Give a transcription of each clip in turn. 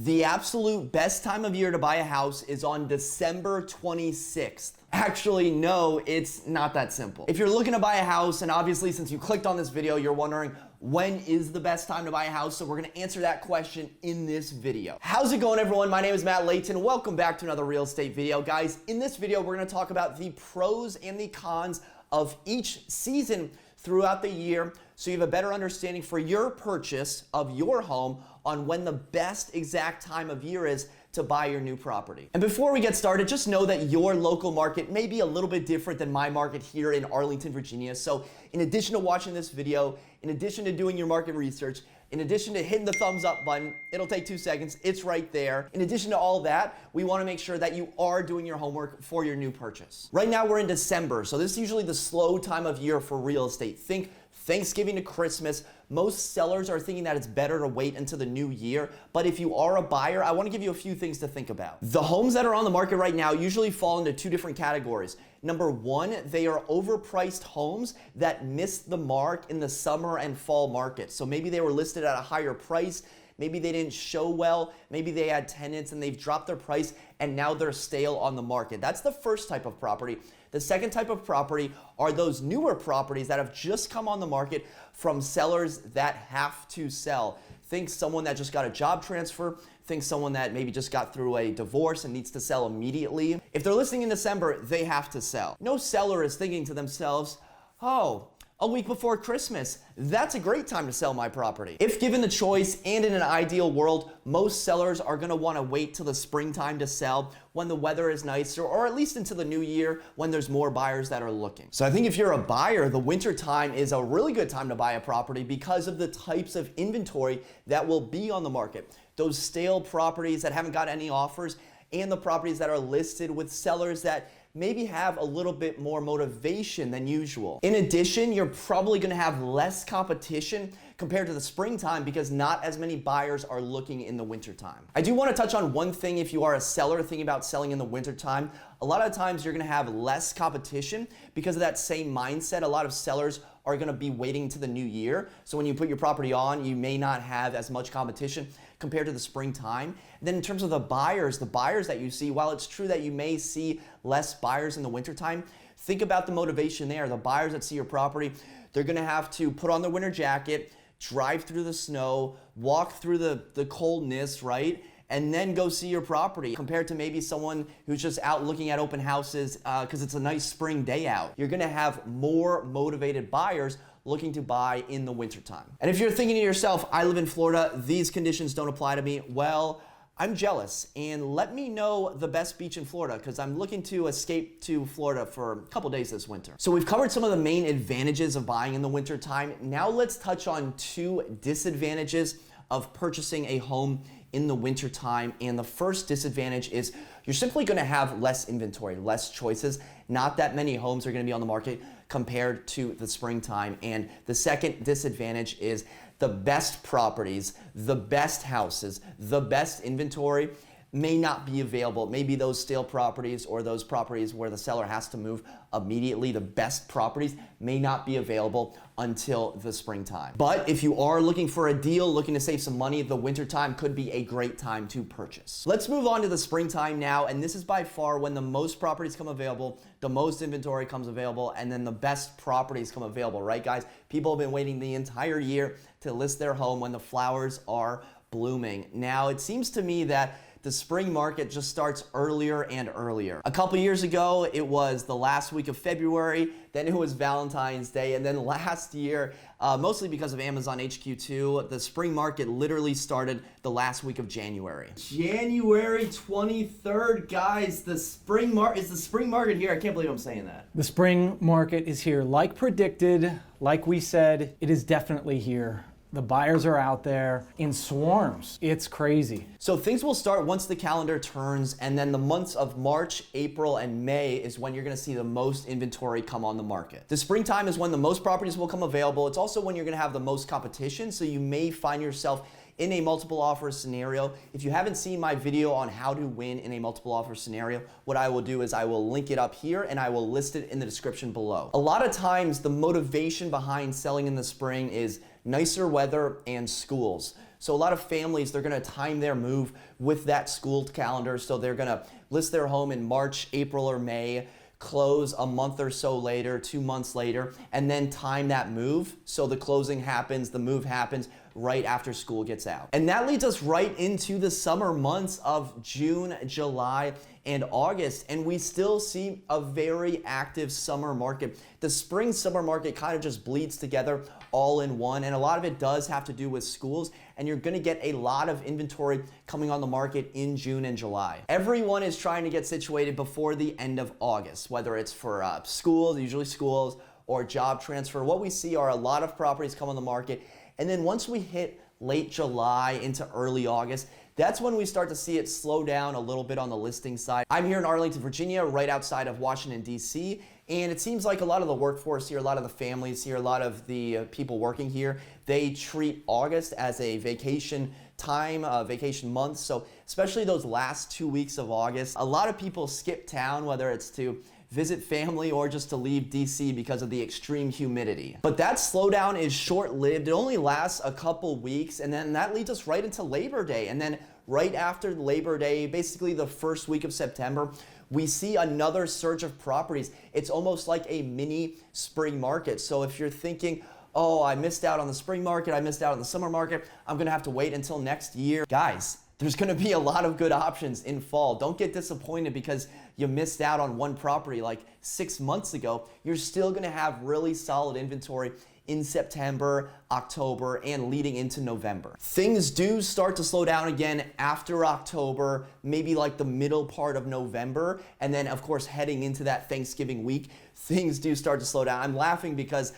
The absolute best time of year to buy a house is on December 26th. Actually, no, it's not that simple. If you're looking to buy a house, and obviously since you clicked on this video, you're wondering when is the best time to buy a house, so we're gonna answer that question in this video. How's it going, everyone? My name is Matt Leighton. Welcome back to another real estate video. Guys, in this video, we're gonna talk about the pros and the cons of each season throughout the year, so you have a better understanding for your purchase of your home on when the best exact time of year is to buy your new property. And before we get started, just know that your local market may be a little bit different than my market here in Arlington, Virginia. So in addition to watching this video, in addition to doing your market research, in addition to hitting the thumbs up button, it'll take 2 seconds, it's right there. In addition to all that, we wanna make sure that you are doing your homework for your new purchase. Right now we're in December, so this is usually the slow time of year for real estate. Think Thanksgiving to Christmas. Most sellers are thinking that it's better to wait until the new year, but if you are a buyer, I wanna give you a few things to think about. The homes that are on the market right now usually fall into 2 different categories. Number 1, they are overpriced homes that missed the mark in the summer and fall market. So maybe they were listed at a higher price, maybe they didn't show well, maybe they had tenants and they've dropped their price and now they're stale on the market. That's the first type of property. The second type of property are those newer properties that have just come on the market from sellers that have to sell. Think someone that just got a job transfer, think someone that maybe just got through a divorce and needs to sell immediately. If they're listing in December, they have to sell. No seller is thinking to themselves, oh, a week before Christmas, that's a great time to sell my property. If given the choice and in an ideal world, most sellers are gonna wanna wait till the springtime to sell when the weather is nicer, or at least into the new year when there's more buyers that are looking. So I think if you're a buyer, the winter time is a really good time to buy a property because of the types of inventory that will be on the market. Those stale properties that haven't got any offers and the properties that are listed with sellers that maybe have a little bit more motivation than usual. In addition, you're probably gonna have less competition compared to the springtime because not as many buyers are looking in the wintertime. I do wanna touch on one thing if you are a seller thinking about selling in the wintertime. A lot of times you're gonna have less competition because of that same mindset. A lot of sellers are gonna be waiting to the new year. So when you put your property on, you may not have as much competition compared to the springtime. Then in terms of the buyers that you see, while it's true that you may see less buyers in the wintertime, think about the motivation there. The buyers that see your property, they're gonna have to put on their winter jacket, drive through the snow, walk through the coldness, right? And then go see your property compared to maybe someone who's just out looking at open houses because it's a nice spring day out. You're gonna have more motivated buyers looking to buy in the wintertime. And if you're thinking to yourself, I live in Florida, these conditions don't apply to me, well, I'm jealous, and let me know the best beach in Florida because I'm looking to escape to Florida for a couple days this winter. So we've covered some of the main advantages of buying in the wintertime. Now let's touch on 2 disadvantages of purchasing a home in the wintertime. And the first disadvantage is you're simply gonna have less inventory, less choices. Not that many homes are gonna be on the market compared to the springtime. And the second disadvantage is the best properties, the best houses, the best inventory may not be available. Maybe those stale properties or those properties where the seller has to move immediately, the best properties may not be available until the springtime. But if you are looking for a deal, looking to save some money, the wintertime could be a great time to purchase. Let's move on to the springtime now, and this is by far when the most properties come available, the most inventory comes available, and then the best properties come available, right guys? People have been waiting the entire year to list their home when the flowers are blooming. Now, it seems to me that the spring market just starts earlier and earlier. A couple years ago, it was the last week of February, then it was Valentine's Day, and then last year, mostly because of Amazon HQ2, the spring market literally started the last week of January. January 23rd, guys, is the spring market here? I can't believe I'm saying that. The spring market is here. Like predicted, like we said, it is definitely here. The buyers are out there in swarms. It's crazy. So things will start once the calendar turns, and then the months of March, April, and May is when you're gonna see the most inventory come on the market. The springtime is when the most properties will come available. It's also when you're gonna have the most competition, so you may find yourself in a multiple offer scenario. If you haven't seen my video on how to win in a multiple offer scenario, what I will do is I will link it up here and I will list it in the description below. A lot of times the motivation behind selling in the spring is nicer weather and schools. So a lot of families, they're gonna time their move with that school calendar. So they're gonna list their home in March, April, or May, close a month or so later, 2 months later, and then time that move. So the closing happens, the move happens right after school gets out. And that leads us right into the summer months of June, July, and August. And we still see a very active summer market. The spring summer market kind of just bleeds together all in one. And a lot of it does have to do with schools. And you're gonna get a lot of inventory coming on the market in June and July. Everyone is trying to get situated before the end of August, whether it's for schools, usually schools, or job transfer. What we see are a lot of properties come on the market. And then once we hit late July into early August, that's when we start to see it slow down a little bit on the listing side. I'm here in Arlington, Virginia, right outside of Washington, D.C., and it seems like a lot of the workforce here, a lot of the families here, a lot of the people working here, they treat August as a vacation time, vacation month. So especially those last 2 weeks of August, a lot of people skip town, whether it's to visit family or just to leave DC because of the extreme humidity. But that slowdown is short-lived. It only lasts a couple weeks, and then that leads us right into Labor Day. And then right after Labor Day, basically the first week of September, we see another surge of properties. It's almost like a mini spring market. So if you're thinking, oh, I missed out on the spring market, I missed out on the summer market, I'm gonna have to wait until next year. Guys, there's gonna be a lot of good options in fall. Don't get disappointed because you missed out on one property like 6 months ago. You're still gonna have really solid inventory in September, October, and leading into November. Things do start to slow down again after October, maybe like the middle part of November, and then of course heading into that Thanksgiving week, things do start to slow down. I'm laughing because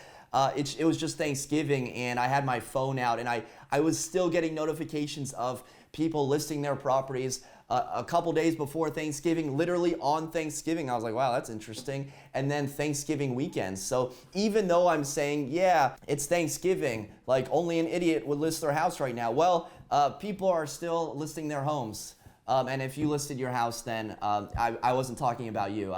it was just Thanksgiving and I had my phone out and I was still getting notifications of people listing their properties a couple days before Thanksgiving, literally on Thanksgiving. I was like, wow, that's interesting. And then Thanksgiving weekend. So even though I'm saying, yeah, it's Thanksgiving, like only an idiot would list their house right now. Well, people are still listing their homes. And if you listed your house, then I wasn't talking about you,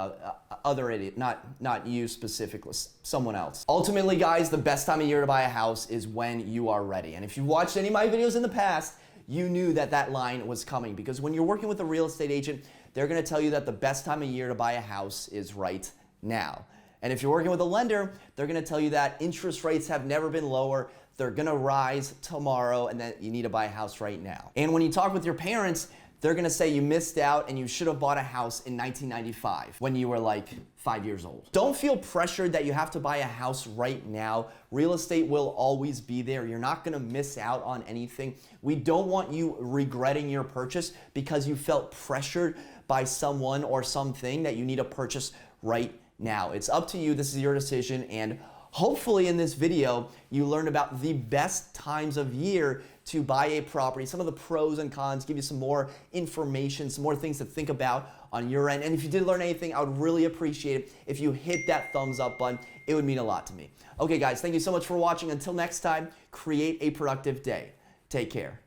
other idiot, not you specifically, someone else. Ultimately, guys, the best time of year to buy a house is when you are ready. And if you've watched any of my videos in the past, you knew that that line was coming, because when you're working with a real estate agent, they're gonna tell you that the best time of year to buy a house is right now. And if you're working with a lender, they're gonna tell you that interest rates have never been lower, they're gonna rise tomorrow, and that you need to buy a house right now. And when you talk with your parents, they're gonna say you missed out and you should have bought a house in 1995 when you were like 5 years old. Don't feel pressured that you have to buy a house right now. Real estate will always be there. You're not gonna miss out on anything. We don't want you regretting your purchase because you felt pressured by someone or something that you need to purchase right now. It's up to you. This is your decision. And hopefully in this video, you learned about the best times of year to buy a property, some of the pros and cons, give you some more information, some more things to think about on your end. And if you did learn anything, I would really appreciate it if you hit that thumbs up button. It would mean a lot to me. Okay, guys, thank you so much for watching. Until next time, create a productive day. Take care.